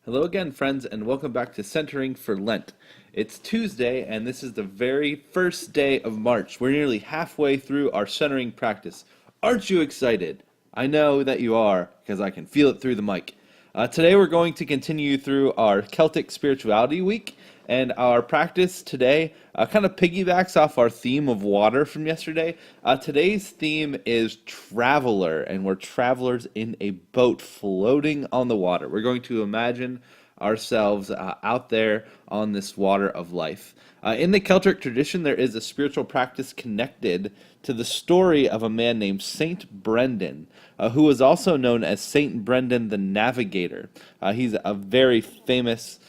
Hello again, friends, and welcome back to Centering for Lent. It's Tuesday, and this is the very first day of March. We're nearly halfway through our centering practice. Aren't you excited? I know that you are, because I can feel it through the mic. Today, we're going to continue through our Celtic Spirituality Week, and our practice today kind of piggybacks off our theme of water from yesterday. Today's theme is traveler, and we're travelers in a boat floating on the water. We're going to imagine ourselves out there on this water of life. In the Celtic tradition, there is a spiritual practice connected to the story of a man named Saint Brendan, who was also known as Saint Brendan the Navigator. He's a very famous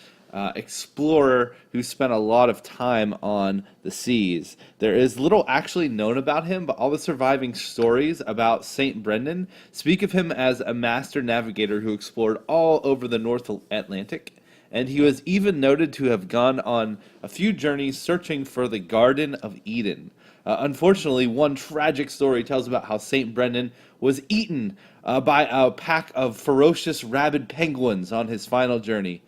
explorer who spent a lot of time on the seas. There is little actually known about him, but all the surviving stories about Saint Brendan speak of him as a master navigator who explored all over the North Atlantic. And he was even noted to have gone on a few journeys searching for the Garden of Eden. Unfortunately, one tragic story tells about how Saint Brendan was eaten by a pack of ferocious rabid penguins on his final journey.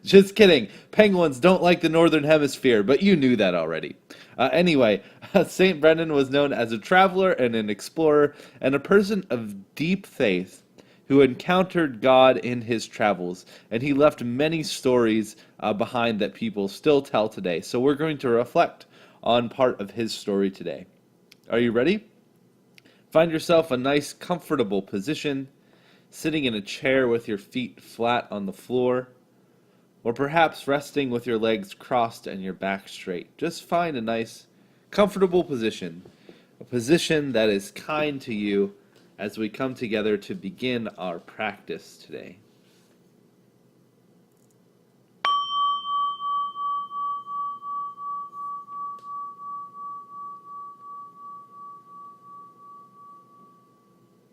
Just kidding. Penguins don't like the Northern Hemisphere, but you knew that already. Anyway, St. Brendan was known as a traveler and an explorer and a person of deep faith who encountered God in his travels, and he left many stories behind that people still tell today. So we're going to reflect on part of his story today. Are you ready? Find yourself a nice, comfortable position, sitting in a chair with your feet flat on the floor, or perhaps resting with your legs crossed and your back straight. Just find a nice, comfortable position, a position that is kind to you as we come together to begin our practice today.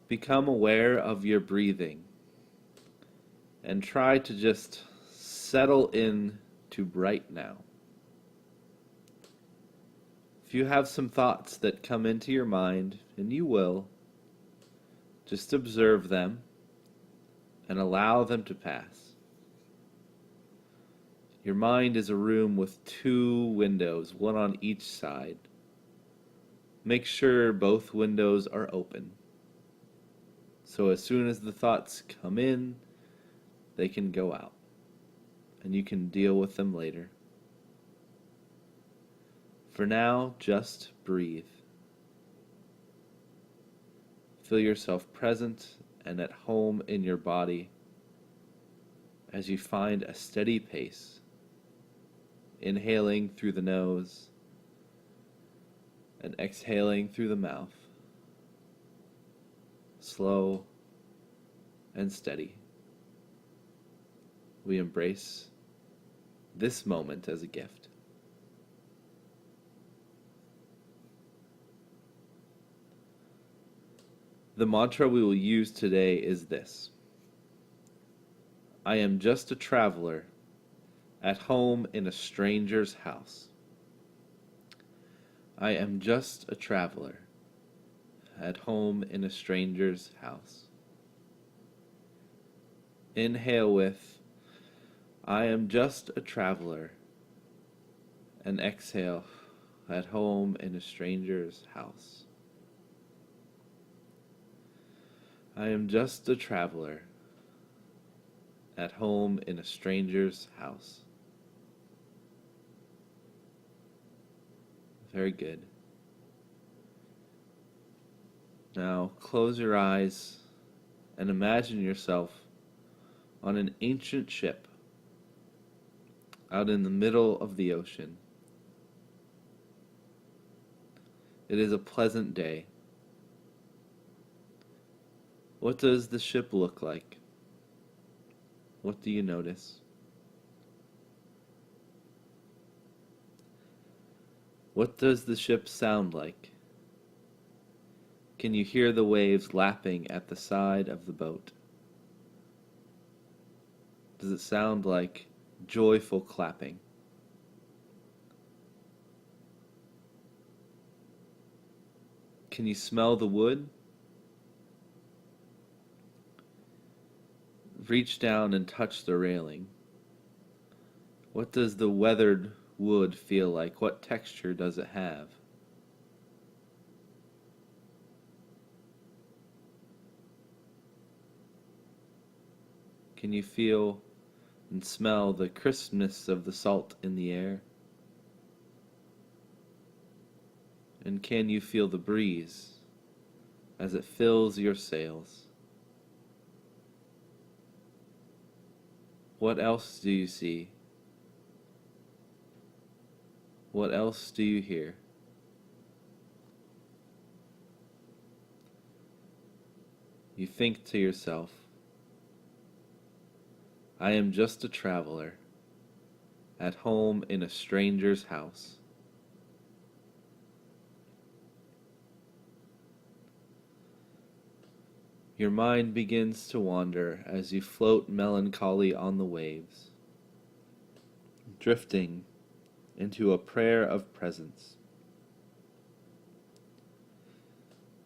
Become aware of your breathing and try to just settle in to right now. If you have some thoughts that come into your mind, and you will, just observe them and allow them to pass. Your mind is a room with two windows, one on each side. Make sure both windows are open, so as soon as the thoughts come in, they can go out, and you can deal with them later. For now, just breathe. Feel yourself present and at home in your body as you find a steady pace, inhaling through the nose and exhaling through the mouth, slow and steady. We embrace this moment as a gift. The mantra we will use today is this: I am just a traveler at home in a stranger's house. I am just a traveler at home in a stranger's house. Inhale with I am just a traveler, and exhale at home in a stranger's house. I am just a traveler at home in a stranger's house. Very good. Now close your eyes and imagine yourself on an ancient ship out in the middle of the ocean. It is a pleasant day. What does the ship look like? What do you notice? What does the ship sound like? Can you hear the waves lapping at the side of the boat? Does it sound like joyful clapping? Can you smell the wood? Reach down and touch the railing. What does the weathered wood feel like? What texture does it have? Can you feel and smell the crispness of the salt in the air? And can you feel the breeze as it fills your sails? What else do you see? What else do you hear? You think to yourself, I am just a traveler, at home in a stranger's house. Your mind begins to wander as you float melancholy on the waves, drifting into a prayer of presence.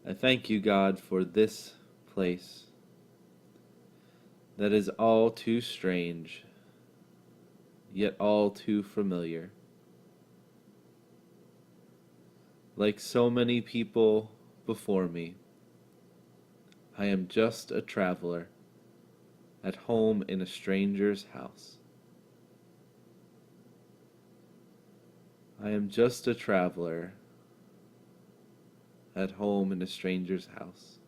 I thank you, God, for this place that is all too strange, yet all too familiar. Like so many people before me, I am just a traveler, at home in a stranger's house. I am just a traveler, at home in a stranger's house.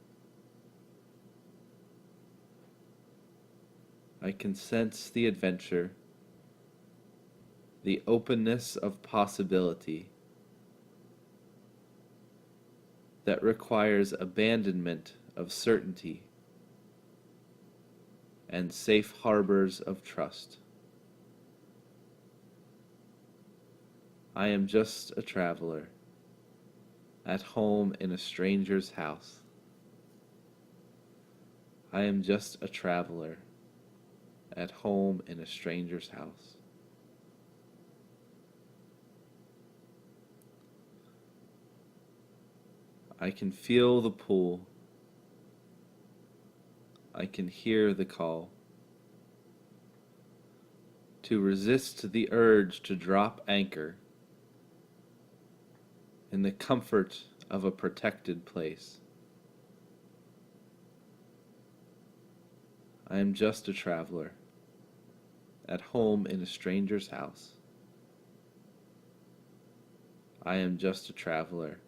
I can sense the adventure, the openness of possibility that requires abandonment of certainty and safe harbors of trust. I am just a traveler, at home in a stranger's house. I am just a traveler, at home in a stranger's house. I can feel the pull. I can hear the call. To resist the urge to drop anchor in the comfort of a protected place. I am just a traveler, at home in a stranger's house. I am just a traveler,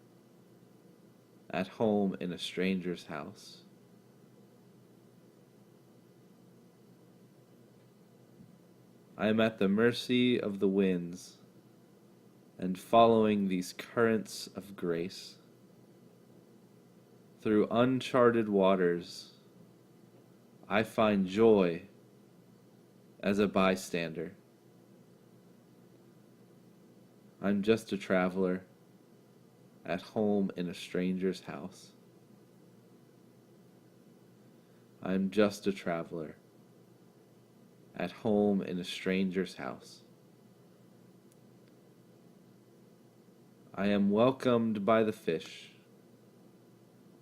at home in a stranger's house. I am at the mercy of the winds and following these currents of grace. Through uncharted waters, I find joy as a bystander. I'm just a traveler, at home in a stranger's house. I'm just a traveler, at home in a stranger's house. I am welcomed by the fish,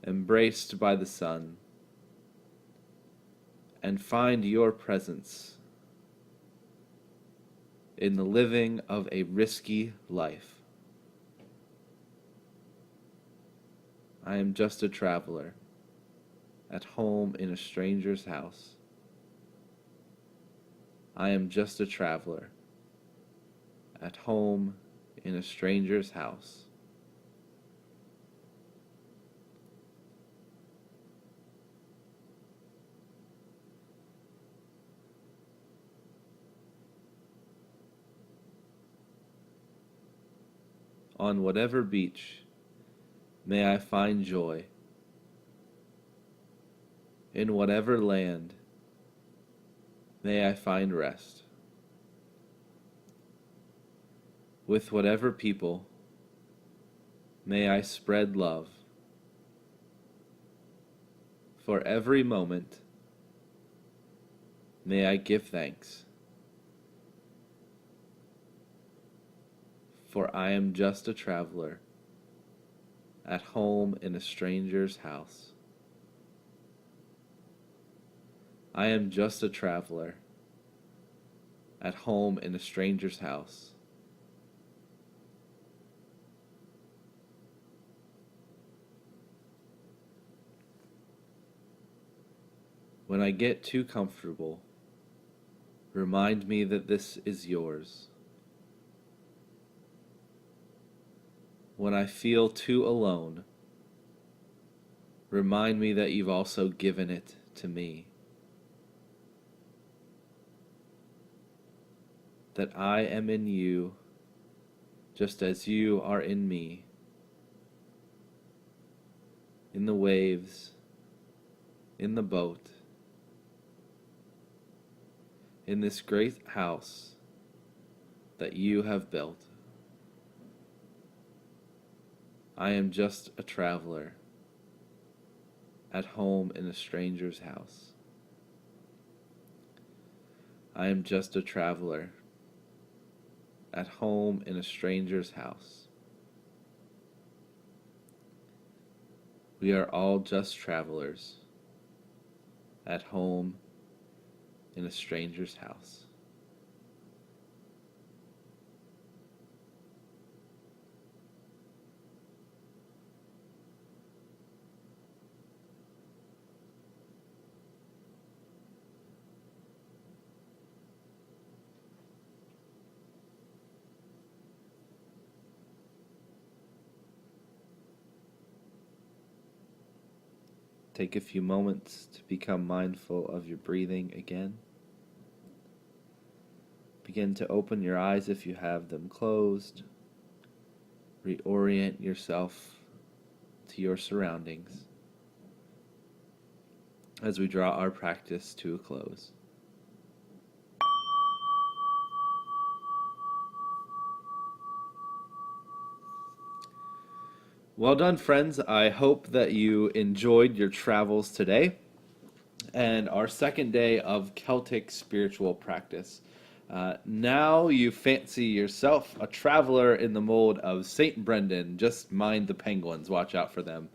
embraced by the sun, and find your presence in the living of a risky life. I am just a traveler, at home in a stranger's house. I am just a traveler, at home in a stranger's house. On whatever beach may I find joy. In whatever land may I find rest. With whatever people may I spread love. For every moment may I give thanks. For I am just a traveler, at home in a stranger's house. I am just a traveler, at home in a stranger's house. When I get too comfortable, remind me that this is yours. When I feel too alone, remind me that you've also given it to me. That I am in you just as you are in me, in the waves, in the boat, in this great house that you have built. I am just a traveler, at home in a stranger's house. I am just a traveler, at home in a stranger's house. We are all just travelers, at home in a stranger's house. Take a few moments to become mindful of your breathing again. Begin to open your eyes if you have them closed. Reorient yourself to your surroundings as we draw our practice to a close. Well done, friends. I hope that you enjoyed your travels today and our second day of Celtic spiritual practice. Now you fancy yourself a traveler in the mold of Saint Brendan. Just mind the penguins, watch out for them.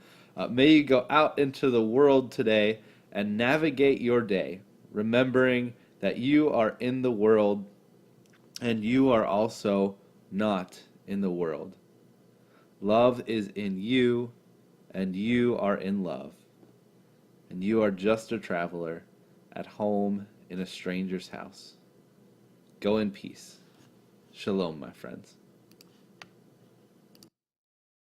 May you go out into the world today and navigate your day, remembering that you are in the world and you are also not in the world. Love is in you, and you are in love. And you are just a traveler at home in a stranger's house. Go in peace. Shalom, my friends.